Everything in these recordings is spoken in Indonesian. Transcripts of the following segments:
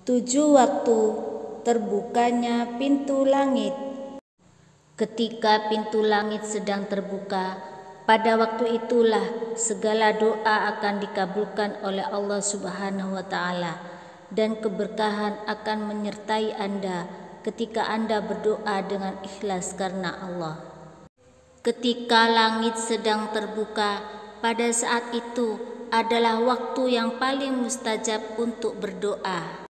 7 waktu terbukanya pintu langit. Ketika pintu langit sedang terbuka, pada waktu itulah segala doa akan dikabulkan oleh Allah Subhanahu wa Ta'ala, dan keberkahan akan menyertai Anda ketika Anda berdoa dengan ikhlas karena Allah. Ketika langit sedang terbuka, pada saat itu adalah waktu yang paling mustajab untuk berdoa,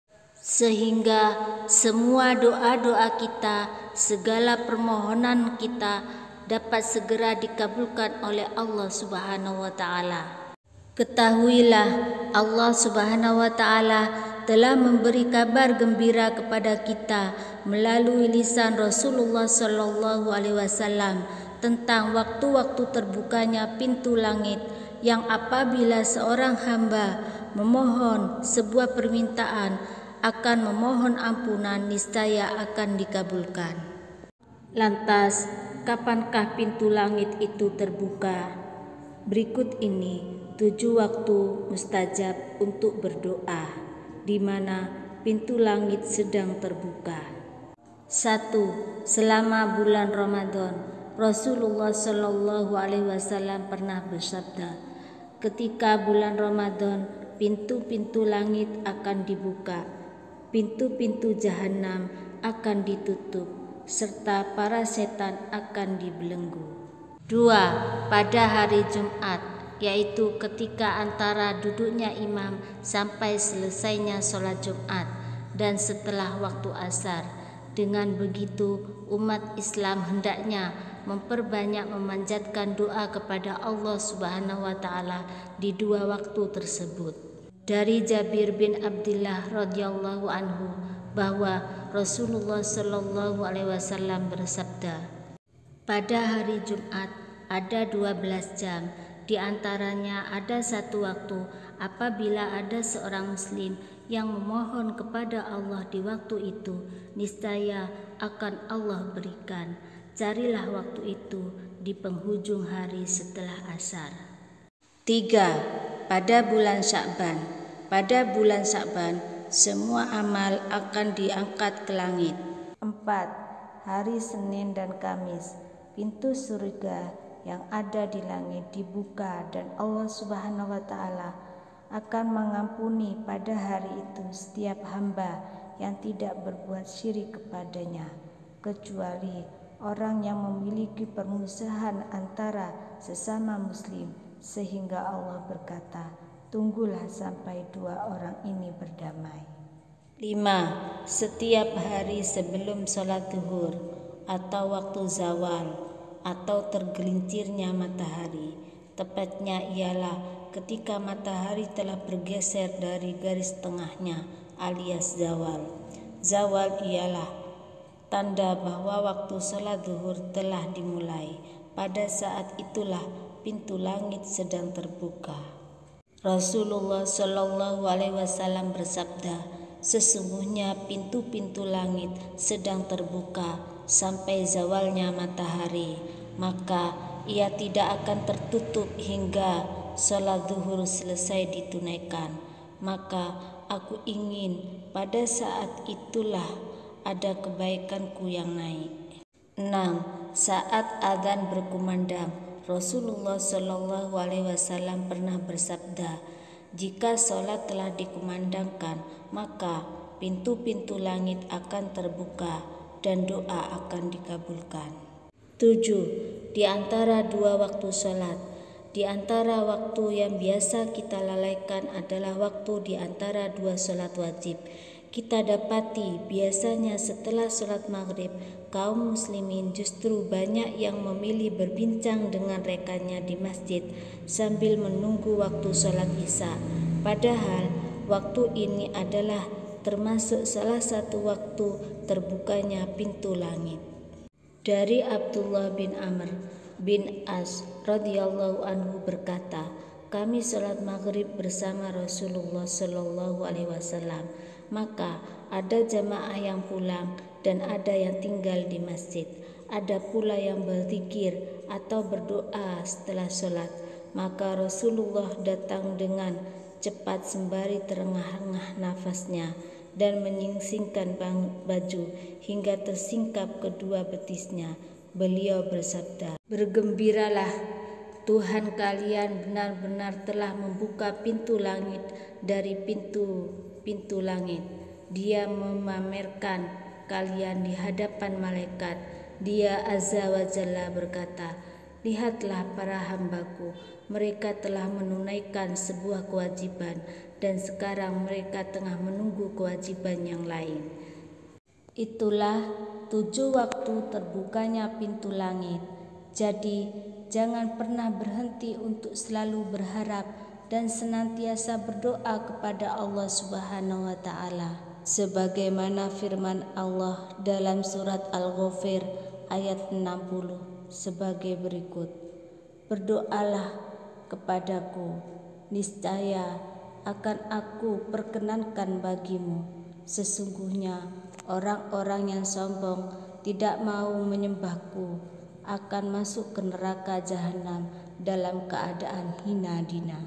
sehingga semua doa-doa kita, segala permohonan kita dapat segera dikabulkan oleh Allah Subhanahu wa Ta'ala. Ketahuilah, Allah Subhanahu wa Ta'ala telah memberi kabar gembira kepada kita melalui lisan Rasulullah Shallallahu Alaihi Wasallam tentang waktu-waktu terbukanya pintu langit, yang apabila seorang hamba memohon sebuah permintaan, akan memohon ampunan, niscaya akan dikabulkan. Lantas, kapankah pintu langit itu terbuka? Berikut ini 7 waktu mustajab untuk berdoa di mana pintu langit sedang terbuka. 1. Selama bulan Ramadan, Rasulullah Shallallahu Alaihi Wasallam pernah bersabda, ketika bulan Ramadan pintu-pintu langit akan dibuka, pintu-pintu jahanam akan ditutup, serta para setan akan dibelenggu. 2. Pada hari Jumat, yaitu ketika antara duduknya imam sampai selesainya sholat Jumat dan setelah waktu asar. Dengan begitu, umat Islam hendaknya memperbanyak memanjatkan doa kepada Allah Subhanahu wa Ta'ala di 2 waktu tersebut. Dari Jabir bin Abdullah radhiyallahu anhu bahwa Rasulullah Shallallahu Alaihi Wasallam bersabda, pada hari Jumat ada 12 jam, di antaranya ada 1 waktu apabila ada seorang muslim yang memohon kepada Allah di waktu itu, niscaya akan Allah berikan. Carilah waktu itu di penghujung hari setelah asar. 3. Pada bulan Sya'ban. Pada bulan Sya'ban, semua amal akan diangkat ke langit. 4. Hari Senin dan Kamis, pintu surga yang ada di langit dibuka dan Allah Subhanahu wa Ta'ala akan mengampuni pada hari itu setiap hamba yang tidak berbuat syirik kepadanya, kecuali orang yang memiliki permusuhan antara sesama muslim, sehingga Allah berkata, tunggulah sampai 2 orang ini berdamai. 5. Setiap hari sebelum sholat zuhur atau waktu zawal atau tergelincirnya matahari, tepatnya ialah ketika matahari telah bergeser dari garis tengahnya alias zawal. Zawal ialah tanda bahwa waktu sholat zuhur telah dimulai. Pada saat itulah pintu langit sedang terbuka. Rasulullah Shallallahu Alaihi Wasallam bersabda, sesungguhnya pintu-pintu langit sedang terbuka sampai zawalnya matahari, maka ia tidak akan tertutup hingga sholat zuhur selesai ditunaikan. Maka aku ingin pada saat itulah ada kebaikanku yang naik. 6. Saat azan berkumandang, Rasulullah Shallallahu Alaihi Wasallam pernah bersabda, jika sholat telah dikumandangkan, maka pintu-pintu langit akan terbuka dan doa akan dikabulkan. 7. Di antara 2 waktu sholat, di antara waktu yang biasa kita lalaikan adalah waktu di antara 2 sholat wajib. Kita dapati biasanya setelah sholat maghrib, kaum muslimin justru banyak yang memilih berbincang dengan rekannya di masjid sambil menunggu waktu sholat isya. Padahal waktu ini adalah termasuk salah satu waktu terbukanya pintu langit. Dari Abdullah bin Amr bin As radhiyallahu anhu berkata, kami sholat maghrib bersama Rasulullah Shallallahu Alaihi Wasallam. Maka ada jamaah yang pulang dan ada yang tinggal di masjid. Ada pula yang berzikir atau berdoa setelah sholat. Maka Rasulullah datang dengan cepat sembari terengah-engah nafasnya dan menyingsingkan baju hingga tersingkap kedua betisnya. Beliau bersabda, "Bergembiralah, Tuhan kalian benar-benar telah membuka pintu langit dari pintu-pintu langit. Dia memamerkan kalian di hadapan malaikat. Dia Azza wa Jalla berkata, lihatlah para hambaku, mereka telah menunaikan sebuah kewajiban dan sekarang mereka tengah menunggu kewajiban yang lain." Itulah 7 waktu terbukanya pintu langit. Jadi jangan pernah berhenti untuk selalu berharap dan senantiasa berdoa kepada Allah Subhanahu wa taala. Sebagaimana firman Allah dalam surat Al-Ghafir ayat 60 sebagai berikut, "Berdoalah kepadaku, niscaya akan aku perkenankan bagimu. Sesungguhnya orang-orang yang sombong tidak mau menyembahku akan masuk ke neraka jahanam dalam keadaan hina dina.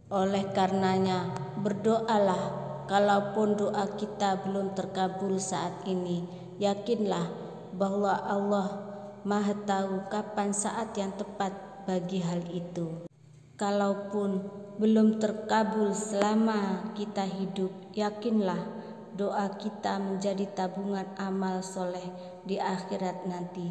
Oleh karenanya berdoalah. Kalaupun doa kita belum terkabul saat ini, yakinlah bahwa Allah Maha tahu kapan saat yang tepat bagi hal itu. Kalaupun belum terkabul selama kita hidup, yakinlah doa kita menjadi tabungan amal soleh di akhirat nanti.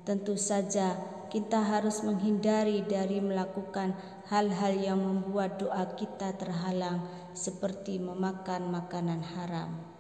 Tentu saja kita harus menghindari dari melakukan hal-hal yang membuat doa kita terhalang, seperti memakan makanan haram."